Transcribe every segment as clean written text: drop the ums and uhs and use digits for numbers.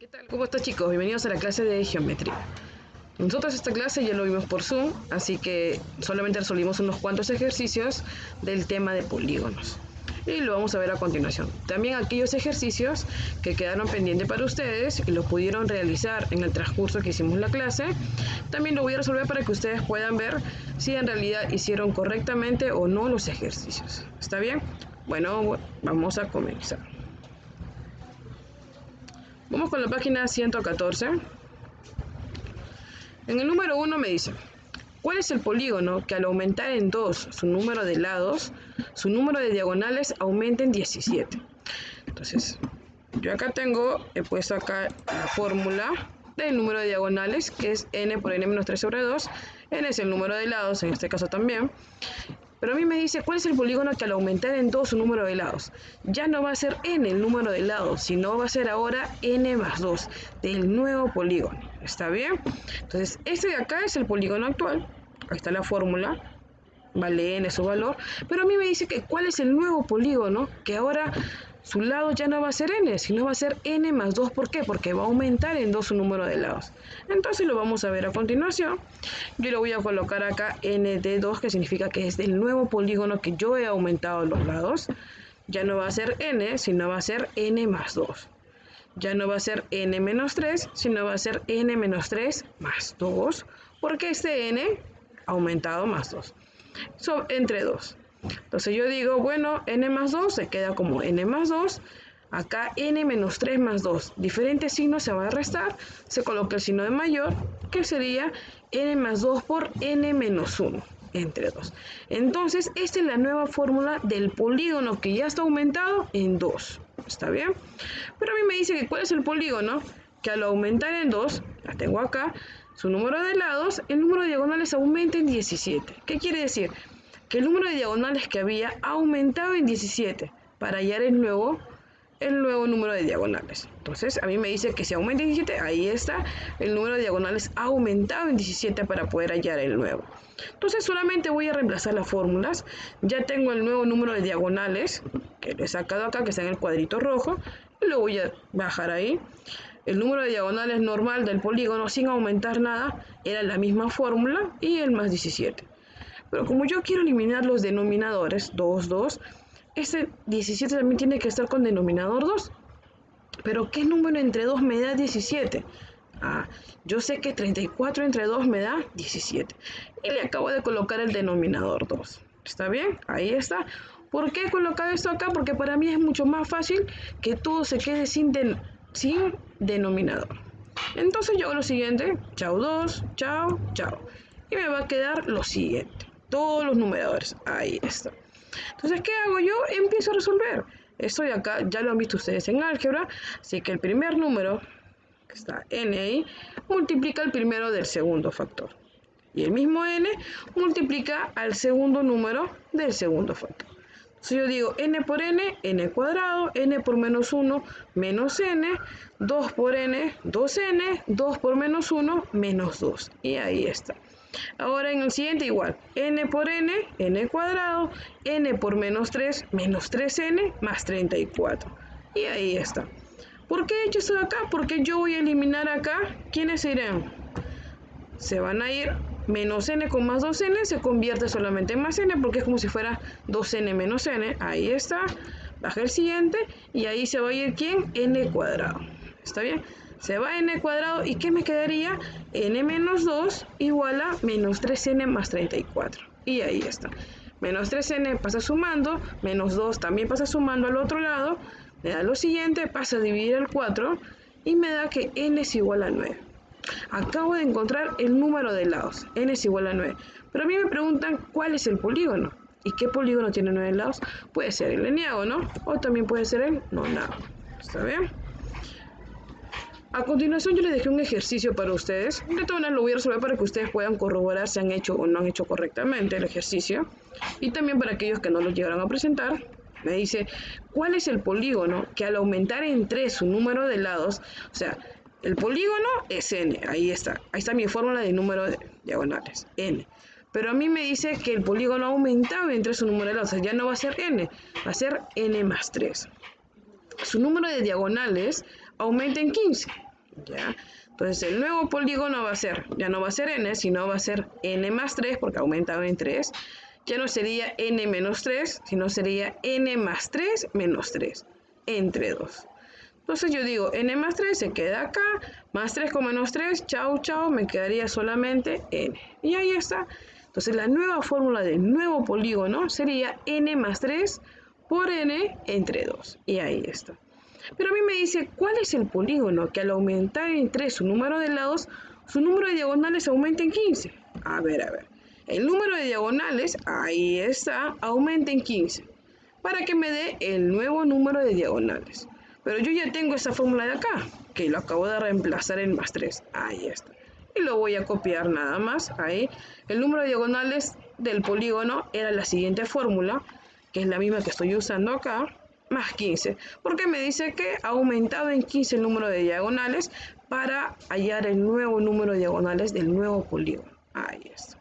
¿Qué tal? ¿Cómo están, chicos? Bienvenidos a la clase de geometría. Nosotros esta clase ya lo vimos por Zoom, así que solamente resolvimos unos cuantos ejercicios del tema de polígonos. Y lo vamos a ver a continuación. También aquellos ejercicios que quedaron pendientes para ustedes y lo pudieron realizar en el transcurso que hicimos la clase, también lo voy a resolver para que ustedes puedan ver si en realidad hicieron correctamente o no los ejercicios. ¿Está bien? Bueno, vamos a comenzar. Vamos con la página 114. En el número 1 me dice, ¿cuál es el polígono que al aumentar en 2 su número de lados, su número de diagonales aumenta en 17? Entonces, yo acá he puesto acá la fórmula del número de diagonales, que es n por n menos 3 sobre 2. N es el número de lados, en este caso también. Pero a mí me dice, ¿cuál es el polígono que al aumentar en 2 su número de lados? Ya no va a ser n el número de lados, sino va a ser ahora n más 2 del nuevo polígono. ¿Está bien? Entonces, este de acá es el polígono actual. Ahí está la fórmula. Vale n su valor. Pero a mí me dice que ¿cuál es el nuevo polígono? Que ahora su lado ya no va a ser n, sino va a ser n más 2. ¿Por qué? Porque va a aumentar en 2 su número de lados. Entonces lo vamos a ver a continuación. Yo le voy a colocar acá n de 2, que significa que es el nuevo polígono que yo he aumentado los lados. Ya no va a ser n, sino va a ser n más 2. Ya no va a ser n menos 3, sino va a ser n menos 3 más 2, porque este n ha aumentado más 2. Entre 2. Entonces yo digo, bueno, n más 2 se queda como n más 2. Acá n menos 3 más 2. Diferentes signos se va a restar. Se coloca el signo de mayor, que sería n más 2 por n menos 1 entre 2. Entonces, esta es la nueva fórmula del polígono que ya está aumentado en 2. ¿Está bien? Pero a mí me dice que cuál es el polígono que al aumentar en 2, la tengo acá, su número de lados, el número de diagonales aumenta en 17. ¿Qué quiere decir? Que el número de diagonales que había ha aumentado en 17 para hallar el nuevo número de diagonales. Entonces, a mí me dice que si aumenta en 17, ahí está, el número de diagonales ha aumentado en 17 para poder hallar el nuevo. Entonces, solamente voy a reemplazar las fórmulas. Ya tengo el nuevo número de diagonales, que lo he sacado acá, que está en el cuadrito rojo, y lo voy a bajar ahí. El número de diagonales normal del polígono, sin aumentar nada, era la misma fórmula y el más 17. Pero como yo quiero eliminar los denominadores, 2, 2, este 17 también tiene que estar con denominador 2. Pero ¿qué número entre 2 me da 17? Yo sé que 34 entre 2 me da 17. Y le acabo de colocar el denominador 2. ¿Está bien? Ahí está. ¿Por qué he colocado esto acá? Porque para mí es mucho más fácil que todo se quede sin denominador. Entonces yo hago lo siguiente. Chao 2, chao, chao. Y me va a quedar lo siguiente. Todos los numeradores. Ahí está. Entonces, ¿qué hago yo? Empiezo a resolver. Esto de acá ya lo han visto ustedes en álgebra. Así que el primer número, que está n ahí, multiplica el primero del segundo factor. Y el mismo n multiplica al segundo número del segundo factor. Entonces yo digo n por n cuadrado, n por menos 1, menos n, 2 por n, 2n, 2 por menos 1, menos 2. Y ahí está. Ahora en el siguiente igual, n por n cuadrado, n por menos 3, menos 3n, más 34. Y ahí está. ¿Por qué he hecho esto de acá? Porque yo voy a eliminar acá, ¿quiénes irán? Se van a ir menos n con más 2n, se convierte solamente en más n, porque es como si fuera 2n menos n. Ahí está. Baja el siguiente, y ahí se va a ir ¿quién? N cuadrado. ¿Está bien? Se va n cuadrado, ¿y qué me quedaría? N menos 2 igual a menos 3n más 34. Y ahí está. Menos 3n pasa sumando, menos 2 también pasa sumando al otro lado. Me da lo siguiente, pasa a dividir el 4, y me da que n es igual a 9. Acabo de encontrar el número de lados, n es igual a 9. Pero a mí me preguntan cuál es el polígono. ¿Y qué polígono tiene 9 lados? Puede ser el eneágono o también puede ser el nonágono. ¿Está bien? A continuación yo les dejé un ejercicio para ustedes. De todas maneras lo voy a resolver para que ustedes puedan corroborar si han hecho o no han hecho correctamente el ejercicio. Y también para aquellos que no lo llegaron a presentar. Me dice, ¿cuál es el polígono que al aumentar en 3 su número de lados, o sea, el polígono es n, ahí está mi fórmula de número de diagonales, n. Pero a mí me dice que el polígono ha aumentado en 3 su número de lados, o sea, ya no va a ser n, va a ser n más 3. Su número de diagonales aumenta en 15. ¿Ya? Entonces el nuevo polígono va a ser, ya no va a ser n, sino va a ser n más 3, porque ha aumentado en 3. Ya no sería n menos 3, sino sería n más 3 menos 3, entre 2. Entonces yo digo, n más 3 se queda acá, más 3 con menos 3, chao, chao, me quedaría solamente n. Y ahí está. Entonces la nueva fórmula del nuevo polígono sería n más 3 por n entre 2. Y ahí está. Pero a mí me dice, ¿cuál es el polígono que al aumentar en 3 su número de lados, su número de diagonales aumenta en 15? A ver. El número de diagonales, ahí está, aumenta en 15. Para que me dé el nuevo número de diagonales. Pero yo ya tengo esa fórmula de acá, que lo acabo de reemplazar en más 3. Ahí está. Y lo voy a copiar nada más. Ahí. El número de diagonales del polígono era la siguiente fórmula, que es la misma que estoy usando acá, más 15. Porque me dice que ha aumentado en 15 el número de diagonales para hallar el nuevo número de diagonales del nuevo polígono. Ahí está.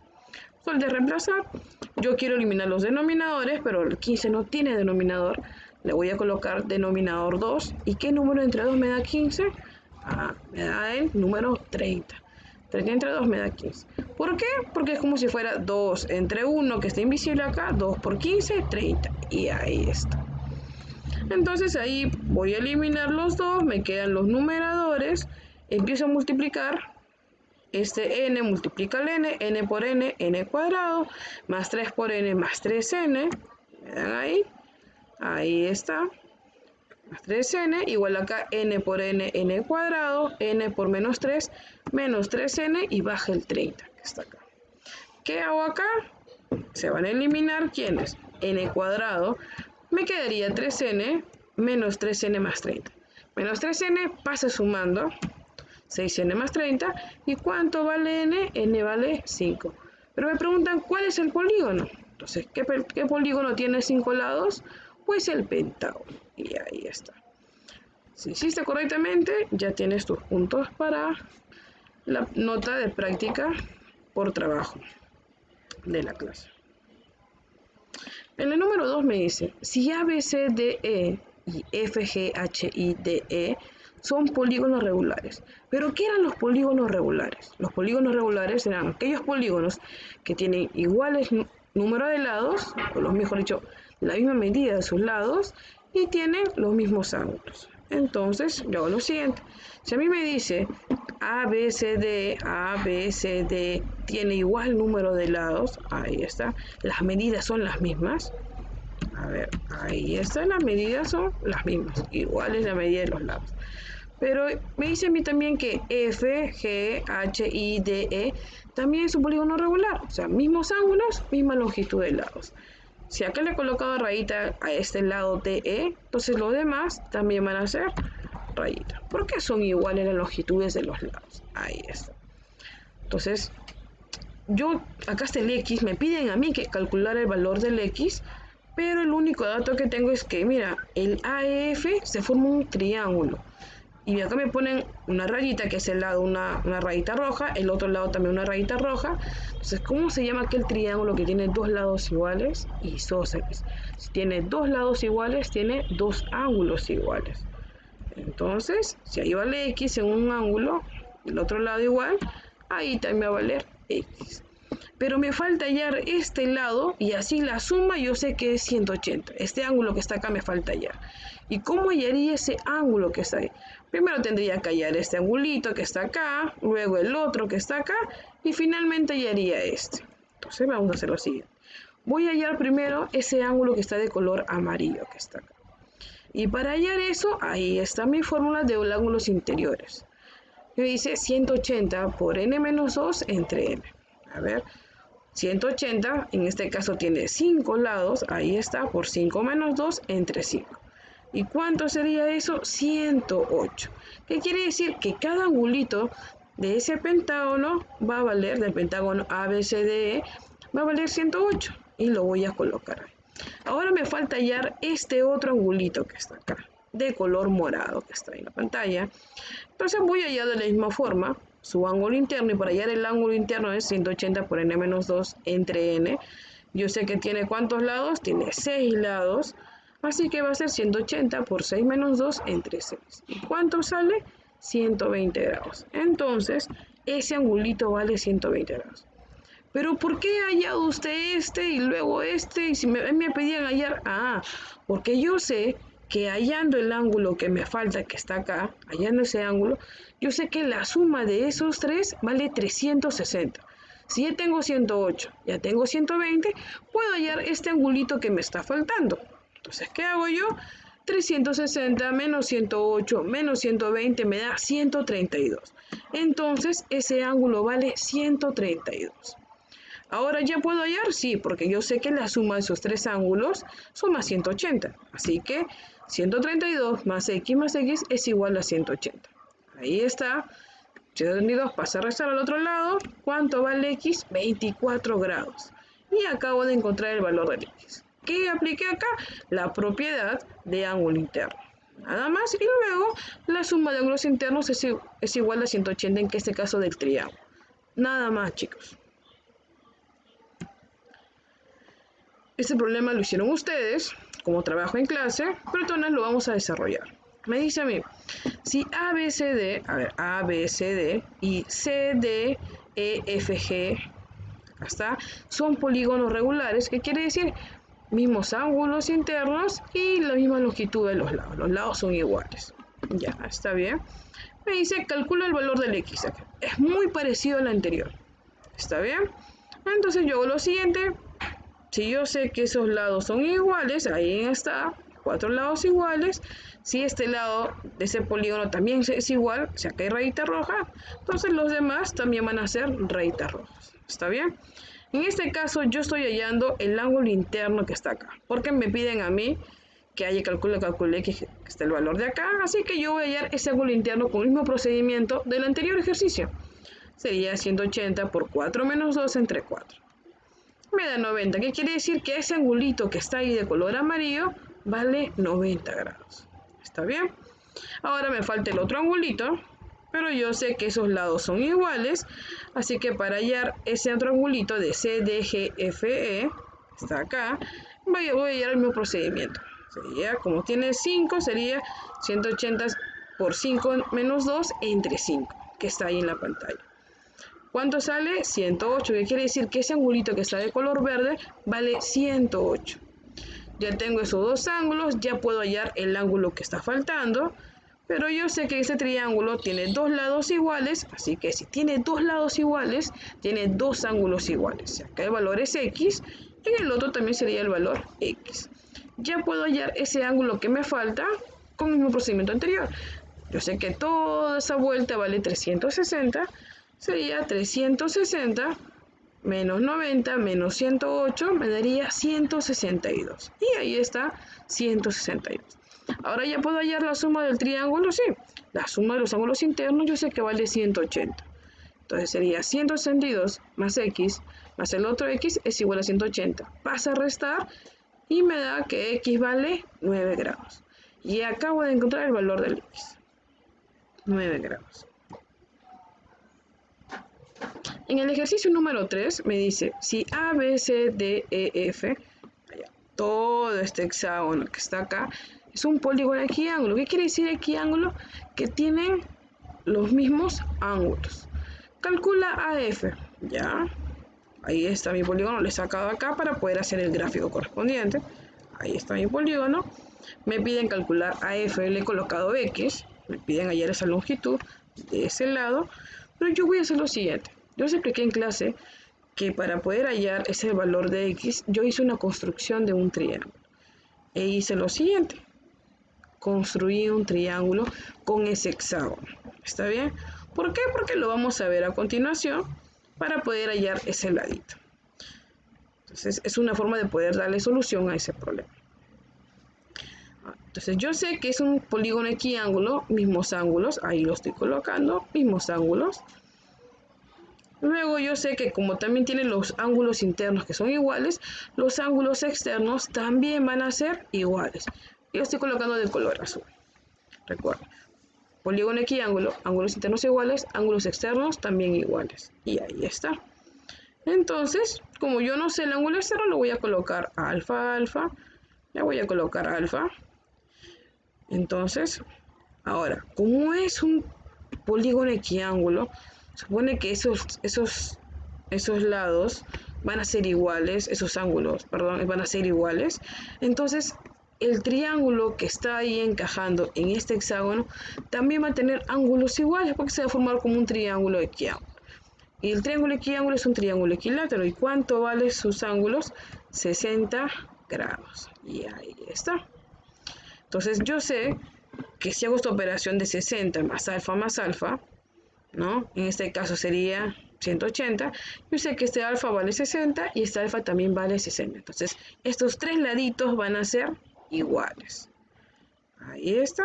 Sol de reemplazar. Yo quiero eliminar los denominadores, pero el 15 no tiene denominador. Le voy a colocar denominador 2. ¿Y qué número entre 2 me da 15? Me da el número 30. 30 entre 2 me da 15. ¿Por qué? Porque es como si fuera 2 entre 1, que está invisible acá. 2 por 15, 30. Y ahí está. Entonces ahí voy a eliminar los dos. Me quedan los numeradores. Empiezo a multiplicar. Este n multiplica el n por n cuadrado, más 3 por n más 3n, me dan ahí está, más 3n, igual acá n por n cuadrado, n por menos 3, menos 3n y baja el 30, que está acá. ¿Qué hago acá? Se van a eliminar, ¿quiénes? N cuadrado, me quedaría 3n menos 3n más 30. Menos 3n pasa sumando, 6n más 30. ¿Y cuánto vale n? N vale 5. Pero me preguntan, ¿cuál es el polígono? Entonces, ¿qué polígono tiene 5 lados? Pues el pentágono. Y ahí está. Si hiciste correctamente, ya tienes tus puntos para la nota de práctica por trabajo de la clase. En el número 2 me dice, si A, B, C, D, E y F, G, H, I, D, E son polígonos regulares. ¿Pero qué eran los polígonos regulares? Los polígonos regulares eran aquellos polígonos que tienen iguales número de lados, o los mejor dicho, la misma medida de sus lados, y tienen los mismos ángulos. Entonces, yo hago lo siguiente. Si a mí me dice A, B, C, D tiene igual número de lados, ahí está, las medidas son las mismas. A ver, ahí está, las medidas son las mismas, igual es la medida de los lados. Pero me dice a mí también que F, G, H, I, D, E también es un polígono regular. O sea, mismos ángulos, misma longitud de lados. Si acá le he colocado rayita a este lado DE, entonces los demás también van a ser rayita. ¿Por qué son iguales las longitudes de los lados? Ahí está. Entonces, yo, acá está el X, me piden a mí que calcular el valor del X, pero el único dato que tengo es que, mira, el AEF se forma un triángulo. Y acá me ponen una rayita, que es el lado, una rayita roja, el otro lado también una rayita roja. Entonces, ¿cómo se llama aquel triángulo que tiene dos lados iguales? Isósceles. Si tiene dos lados iguales, tiene dos ángulos iguales. Entonces, si ahí vale X en un ángulo, el otro lado igual, ahí también va a valer X. Pero me falta hallar este lado y así la suma yo sé que es 180. Este ángulo que está acá me falta hallar. ¿Y cómo hallaría ese ángulo que está ahí? Primero tendría que hallar este angulito que está acá, luego el otro que está acá y finalmente hallaría este. Entonces vamos a hacer lo siguiente. Voy a hallar primero ese ángulo que está de color amarillo que está acá. Y para hallar eso, ahí está mi fórmula de los ángulos interiores. Me dice 180 por n menos 2 entre n. A ver, 180 en este caso tiene 5 lados, ahí está, por 5 menos 2 entre 5. ¿Y cuánto sería eso? 108. ¿Qué quiere decir? Que cada angulito de ese pentágono va a valer, del pentágono ABCDE, va a valer 108. Y lo voy a colocar ahí. Ahora me falta hallar este otro angulito que está acá, de color morado, que está ahí en la pantalla. Entonces voy a hallar de la misma forma su ángulo interno, y para hallar el ángulo interno es 180 por n menos 2 entre n. Yo sé que tiene ¿cuántos lados? Tiene 6 lados. Así que va a ser 180 por 6 menos 2 entre 6. ¿Y cuánto sale? 120 grados. Entonces, ese angulito vale 120 grados. Pero ¿por qué ha hallado usted este y luego este? Y si me pedían hallar, porque yo sé que hallando el ángulo que me falta, que está acá, hallando ese ángulo, yo sé que la suma de esos tres vale 360. Si ya tengo 108, ya tengo 120, puedo hallar este angulito que me está faltando. Entonces, ¿qué hago yo? 360 menos 108 menos 120 me da 132. Entonces, ese ángulo vale 132. ¿Ahora ya puedo hallar? Sí, porque yo sé que la suma de esos tres ángulos suma 180. Así que 132 más x es igual a 180. Ahí está. 132 pasa a restar al otro lado. ¿Cuánto vale x? 24 grados. Y acabo de encontrar el valor del x. ¿Qué apliqué acá? La propiedad de ángulo interno. Nada más. Y luego la suma de ángulos internos es igual a 180, en este caso del triángulo. Nada más, chicos. Este problema lo hicieron ustedes como trabajo en clase, pero entonces lo vamos a desarrollar. Me dice a mí, si ABCD, ABCD y CD, EFG, acá está, son polígonos regulares, ¿qué quiere decir? Mismos ángulos internos y la misma longitud de los lados son iguales. Ya, está bien. Me dice, calcula el valor del X. Es muy parecido al anterior. ¿Está bien? Entonces yo hago lo siguiente. Si yo sé que esos lados son iguales, ahí está, 4 lados iguales. Si este lado de ese polígono también es igual, o sea que hay rayita roja, entonces los demás también van a ser rayitas rojas. ¿Está bien? En este caso yo estoy hallando el ángulo interno que está acá, porque me piden a mí que calcule que está el valor de acá, así que yo voy a hallar ese ángulo interno con el mismo procedimiento del anterior ejercicio. Sería 180 por 4 menos 2 entre 4. Me da 90, ¿qué quiere decir? Que ese angulito que está ahí de color amarillo vale 90 grados. ¿Está bien? Ahora me falta el otro angulito, pero yo sé que esos lados son iguales, así que para hallar ese otro angulito de CDGFE, está acá, voy a hallar el mismo procedimiento. Sería, como tiene 5, sería 180 por 5 menos 2 entre 5, que está ahí en la pantalla. ¿Cuánto sale? 108, que quiere decir que ese angulito que está de color verde vale 108. Ya tengo esos dos ángulos, ya puedo hallar el ángulo que está faltando, pero yo sé que este triángulo tiene dos lados iguales, así que si tiene dos lados iguales, tiene dos ángulos iguales. Acá el valor es x, y en el otro también sería el valor x. Ya puedo hallar ese ángulo que me falta con el mismo procedimiento anterior. Yo sé que toda esa vuelta vale 360, sería 360 menos 90 menos 108 me daría 162. Y ahí está 162. Ahora ya puedo hallar la suma del triángulo, sí. La suma de los ángulos internos yo sé que vale 180. Entonces sería 162 más x más el otro x es igual a 180. Pasa a restar y me da que x vale 9 grados. Y acabo de encontrar el valor del x. 9 grados. En el ejercicio número 3 me dice, si A, B, C, D, E, F, todo este hexágono que está acá, es un polígono equiángulo. ¿Qué quiere decir equiángulo? Que tienen los mismos ángulos. Calcula AF, ya. Ahí está mi polígono, lo he sacado acá para poder hacer el gráfico correspondiente. Ahí está mi polígono. Me piden calcular AF, le he colocado X. Me piden hallar esa longitud de ese lado. Pero yo voy a hacer lo siguiente. Yo os expliqué en clase que para poder hallar ese valor de X, yo hice una construcción de un triángulo. E hice lo siguiente. Construí un triángulo con ese hexágono. ¿Está bien? ¿Por qué? Porque lo vamos a ver a continuación para poder hallar ese ladito. Entonces, es una forma de poder darle solución a ese problema. Entonces, yo sé que es un polígono equiángulo, mismos ángulos, ahí lo estoy colocando, mismos ángulos. Luego yo sé que como también tiene los ángulos internos que son iguales, los ángulos externos también van a ser iguales. Yo estoy colocando de color azul. Recuerda, polígono equiángulo, ángulos internos iguales, ángulos externos también iguales. Y ahí está. Entonces, como yo no sé el ángulo externo, lo voy a colocar alfa, alfa. Le voy a colocar alfa. Entonces, ahora, como es un polígono equiángulo, supone que esos lados van a ser iguales, esos ángulos, perdón, van a ser iguales. Entonces, el triángulo que está ahí encajando en este hexágono también va a tener ángulos iguales porque se va a formar como un triángulo equiángulo. Y el triángulo equiángulo es un triángulo equilátero. ¿Y cuánto valen sus ángulos? 60 grados. Y ahí está. Entonces yo sé que si hago esta operación de 60 más alfa, ¿no? En este caso sería 180. Yo sé que este alfa vale 60 y este alfa también vale 60. Entonces estos tres laditos van a ser iguales. Ahí está.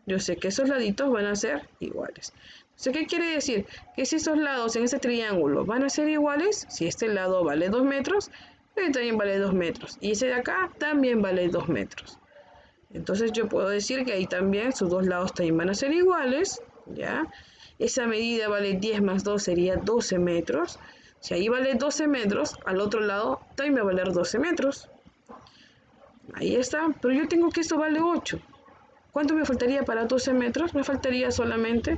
Yo sé que esos laditos van a ser iguales. Entonces, ¿qué quiere decir? Que si estos lados en este triángulo van a ser iguales, si este lado vale 2 metros, este también vale 2 metros. Y ese de acá también vale 2 metros. Entonces yo puedo decir que ahí también sus dos lados también van a ser iguales, ¿ya? Esa medida vale 10 más 2 sería 12 metros. Si ahí vale 12 metros, al otro lado también va a valer 12 metros. Ahí está, pero yo tengo que esto vale 8. ¿Cuánto me faltaría para 12 metros? Me faltaría solamente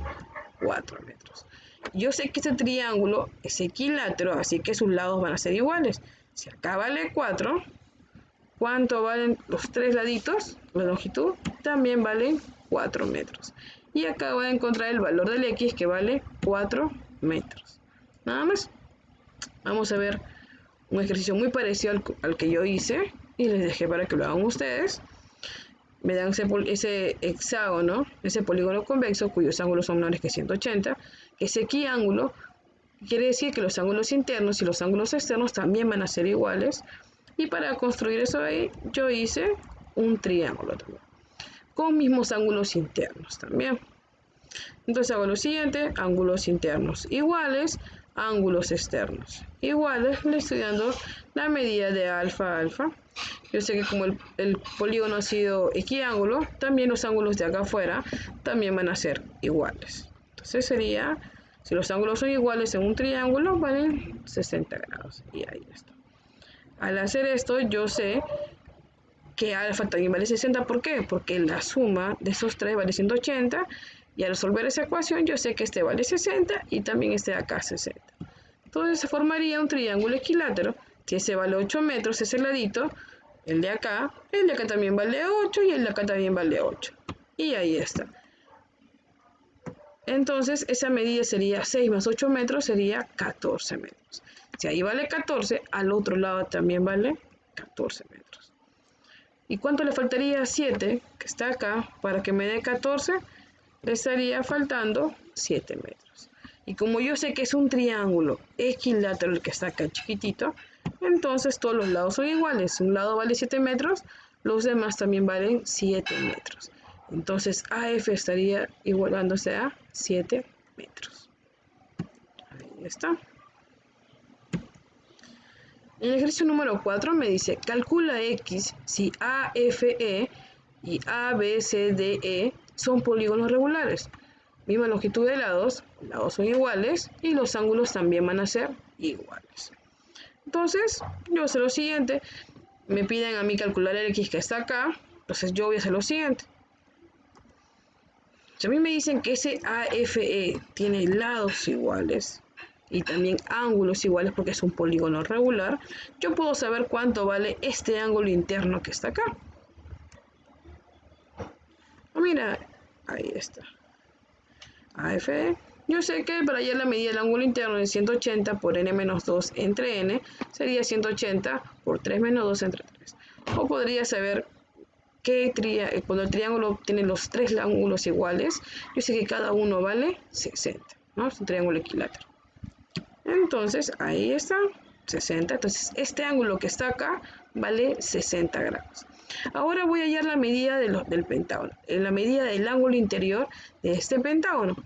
4 metros. Yo sé que este triángulo es equilátero, así que sus lados van a ser iguales. Si acá vale 4, ¿cuánto valen los tres laditos? La longitud también valen 4 metros. Y acá voy a encontrar el valor del x que vale 4 metros. Nada más. Vamos a ver un ejercicio muy parecido al que yo hice y les dejé para que lo hagan ustedes. Me dan ese hexágono, ese polígono convexo cuyos ángulos son menores que 180, ese equiángulo, quiere decir que los ángulos internos y los ángulos externos también van a ser iguales. Y para construir eso ahí, yo hice un triángulo también, con mismos ángulos internos también. Entonces hago lo siguiente: ángulos internos iguales, ángulos externos iguales. Le estoy dando la medida de alfa. Yo sé que como el polígono ha sido equiángulo, también los ángulos de acá afuera también van a ser iguales. Entonces sería, si los ángulos son iguales en un triángulo, valen 60 grados. Y ahí está. Al hacer esto, yo sé que alfa también vale 60. ¿Por qué? Porque la suma de esos tres vale 180. Y al resolver esa ecuación, yo sé que este vale 60 y también este de acá 60. Entonces se formaría un triángulo equilátero. Si ese vale 8 metros, ese ladito, el de acá también vale 8 y el de acá también vale 8. Y ahí está. Entonces esa medida sería 6 más 8 metros, sería 14 metros. Si ahí vale 14, al otro lado también vale 14 metros. ¿Y cuánto le faltaría a 7, que está acá, para que me dé 14? Le estaría faltando 7 metros. Y como yo sé que es un triángulo equilátero el que está acá chiquitito, entonces todos los lados son iguales. Un lado vale 7 metros, los demás también valen 7 metros. Entonces AF estaría igualándose a 7 metros. Ahí está. En el ejercicio número 4 me dice: calcula X si AFE y ABCDE son polígonos regulares. Misma longitud de lados son iguales y los ángulos también van a ser iguales. Entonces, yo voy a hacer lo siguiente. Me piden a mí calcular el X que está acá, entonces yo voy a hacer lo siguiente. Si a mí me dicen que ese AFE tiene lados iguales y también ángulos iguales porque es un polígono regular, yo puedo saber cuánto vale este ángulo interno que está acá. Mira, ahí está. AFE. Yo sé que para hallar la medida del ángulo interno de 180 por n menos 2 entre n sería 180 por 3 menos 2 entre 3. O podría saber que cuando el triángulo tiene los tres ángulos iguales, yo sé que cada uno vale 60, ¿no? Es un triángulo equilátero. Entonces, ahí está, 60. Entonces, este ángulo que está acá vale 60 grados. Ahora voy a hallar la medida del pentágono, la medida del ángulo interior de este pentágono.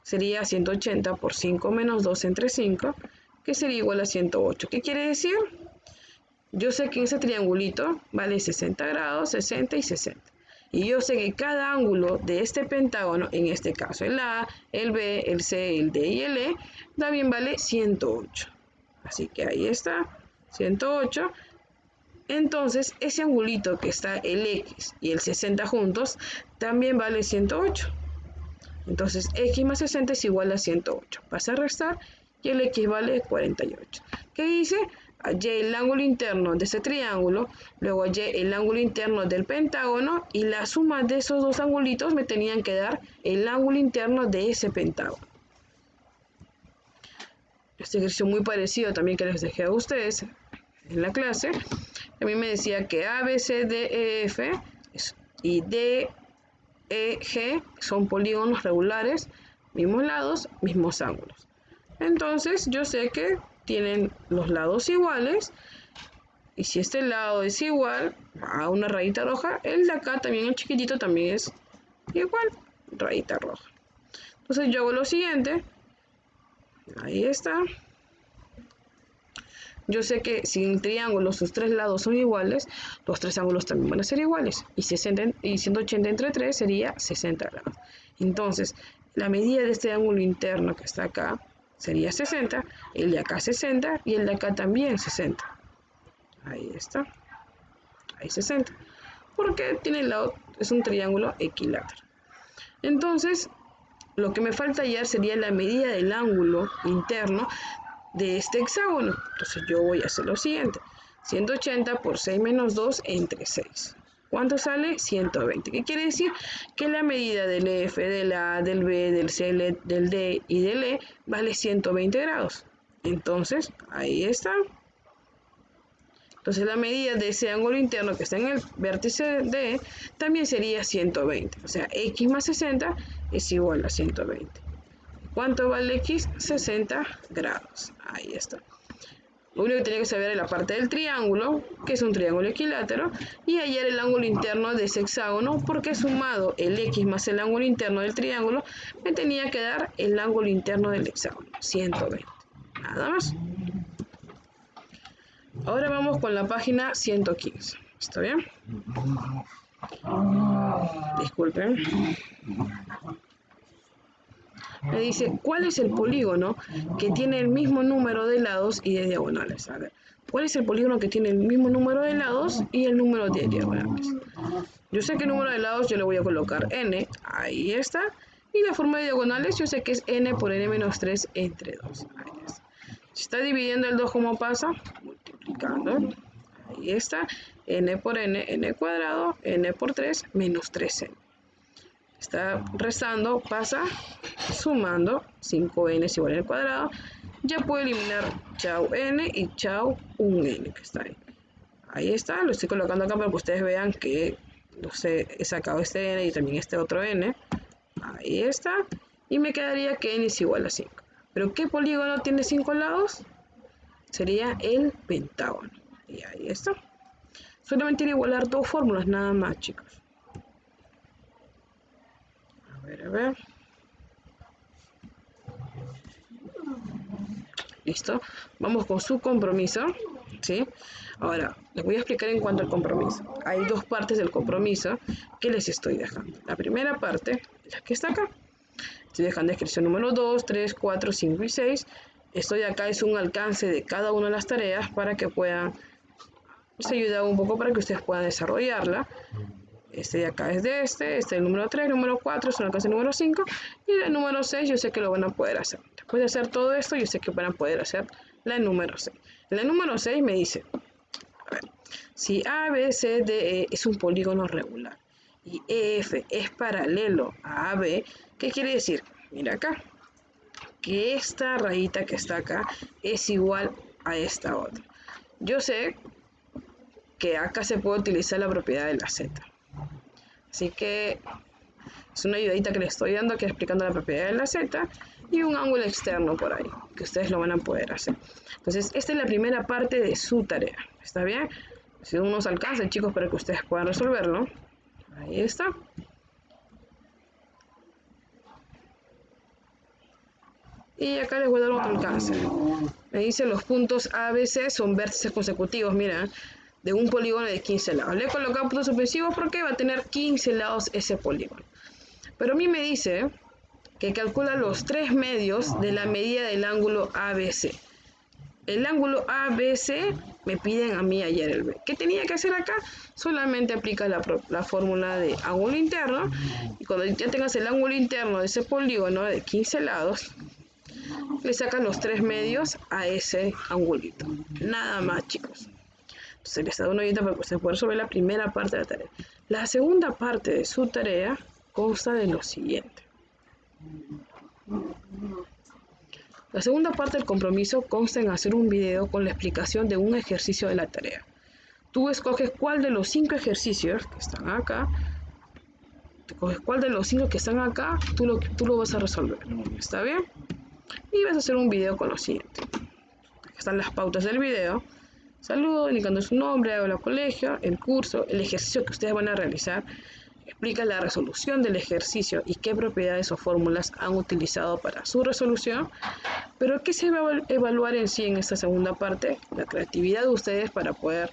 Sería 180 por 5 menos 2 entre 5, que sería igual a 108. ¿Qué quiere decir? Yo sé que ese triangulito vale 60 grados, 60 y 60. Y yo sé que cada ángulo de este pentágono, en este caso el A, el B, el C, el D y el E, también vale 108. Así que ahí está, 108. Entonces, ese angulito que está el X y el 60 juntos, también vale 108. Entonces x más 60 es igual a 108. Pasa a restar y el x vale 48. ¿Qué dice? Hallé el ángulo interno de ese triángulo, luego hallé el ángulo interno del pentágono y la suma de esos dos angulitos me tenían que dar el ángulo interno de ese pentágono. Este ejercicio muy parecido también que les dejé a ustedes en la clase. A mí me decía que A, B, C, D, E, F y D, E, G son polígonos regulares, mismos lados, mismos ángulos. Entonces yo sé que tienen los lados iguales y si este lado es igual a una rayita roja, el de acá también, el chiquitito, también es igual, rayita roja. Entonces yo hago lo siguiente, ahí está. Yo sé que si un triángulo sus tres lados son iguales, los tres ángulos también van a ser iguales. Y 180 entre 3 sería 60 grados. Entonces, la medida de este ángulo interno que está acá sería 60, el de acá 60 y el de acá también 60. Ahí está. Ahí 60. Porque tiene el lado, es un triángulo equilátero. Entonces, lo que me falta hallar sería la medida del ángulo interno de este hexágono. Entonces yo voy a hacer lo siguiente. 180 por 6 menos 2 entre 6. ¿Cuánto sale? 120. ¿Qué quiere decir? Que la medida del F, del A, del B, del C, del D y del E vale 120 grados. Entonces, ahí está. Entonces la medida de ese ángulo interno que está en el vértice D también sería 120. O sea, X más 60 es igual a 120. ¿Cuánto vale X? 60 grados. Ahí está. Lo único que tiene que saber es la parte del triángulo, que es un triángulo equilátero, y hallar el ángulo interno de ese hexágono, porque sumado el X más el ángulo interno del triángulo, me tenía que dar el ángulo interno del hexágono, 120. Nada más. Ahora vamos con la página 115. ¿Está bien? Disculpen. Me dice, ¿cuál es el polígono que tiene el mismo número de lados y de diagonales? A ver, ¿cuál es el polígono que tiene el mismo número de lados y el número de diagonales? Yo sé que el número de lados yo le voy a colocar n, ahí está. Y la forma de diagonales yo sé que es n por n menos 3 entre 2. Ahí está. Si está dividiendo el 2, ¿cómo pasa? Multiplicando. Ahí está. N por n cuadrado, n por 3 menos 3n. Está restando, pasa sumando, 5n es igual al cuadrado. Ya puedo eliminar chau n y chau 1n que está ahí. Ahí está, lo estoy colocando acá para que ustedes vean que he sacado este n y también este otro n. Ahí está. Y me quedaría que n es igual a 5. ¿Pero qué polígono tiene 5 lados? Sería el pentágono. Y ahí está. Solamente quiero igualar dos fórmulas nada más, chicos. A ver. Listo. Vamos con su compromiso. ¿Sí? Ahora, les voy a explicar en cuanto al compromiso. Hay dos partes del compromiso que les estoy dejando. La primera parte, la que está acá. Estoy dejando descripción número 2, 3, 4, 5 y 6. Esto de acá es un alcance de cada una de las tareas para que puedan, se ayuda un poco para que ustedes puedan desarrollarla. Este de acá es de este es el número 3, número 4, es un alcance número 5 y el número 6 yo sé que lo van a poder hacer. Después de hacer todo esto yo sé que van a poder hacer la número 6. En la número 6 me dice, a ver, si A, B, C, D, E es un polígono regular y EF es paralelo a AB, ¿qué quiere decir? Mira acá, que esta rayita que está acá es igual a esta otra. Yo sé que acá se puede utilizar la propiedad de la Z. Así que es una ayudadita que les estoy dando aquí explicando la propiedad de la Z y un ángulo externo por ahí, que ustedes lo van a poder hacer. Entonces, esta es la primera parte de su tarea. ¿Está bien? Si no nos alcanza, chicos, para que ustedes puedan resolverlo. Ahí está. Y acá les voy a dar otro alcance. Me dice los puntos A, B, C son vértices consecutivos, mira, de un polígono de 15 lados. Le he colocado puntos suspensivos porque va a tener 15 lados ese polígono. Pero a mí me dice que calcula los 3 medios de la medida del ángulo ABC. El ángulo ABC me piden a mí ayer el B. ¿Qué tenía que hacer acá? Solamente aplica la fórmula de ángulo interno, y cuando ya tengas el ángulo interno de ese polígono de 15 lados, le sacas los 3 medios a ese angulito. Nada más, chicos. Entonces les da una ayuda para que ustedes puedan resolver la primera parte de la tarea. La segunda parte de su tarea consta de lo siguiente. La segunda parte del compromiso consta en hacer un video con la explicación de un ejercicio de la tarea. Tú escoges cuál de los 5 ejercicios que están acá, tú lo vas a resolver. ¿Está bien? Y vas a hacer un video con lo siguiente. Aquí están las pautas del video. Saludo, indicando su nombre, hola colegio, el curso, el ejercicio que ustedes van a realizar. Explica la resolución del ejercicio y qué propiedades o fórmulas han utilizado para su resolución. Pero ¿qué se va a evaluar en sí en esta segunda parte? La creatividad de ustedes para poder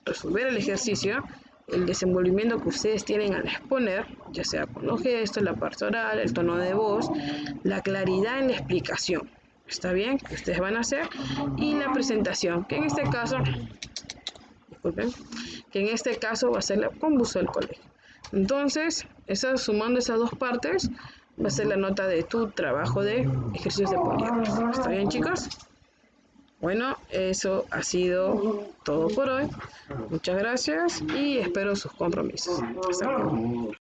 resolver el ejercicio, el desenvolvimiento que ustedes tienen al exponer, ya sea con los gestos, la parte oral, el tono de voz, la claridad en la explicación. ¿Está bien? Que ustedes van a hacer. Y la presentación, que en este caso, disculpen, que en este caso va a ser con buzo del colegio. Entonces, sumando esas dos partes, va a ser la nota de tu trabajo de ejercicios de polígonos. ¿Está bien, chicos? Bueno, eso ha sido todo por hoy. Muchas gracias y espero sus compromisos. Hasta luego.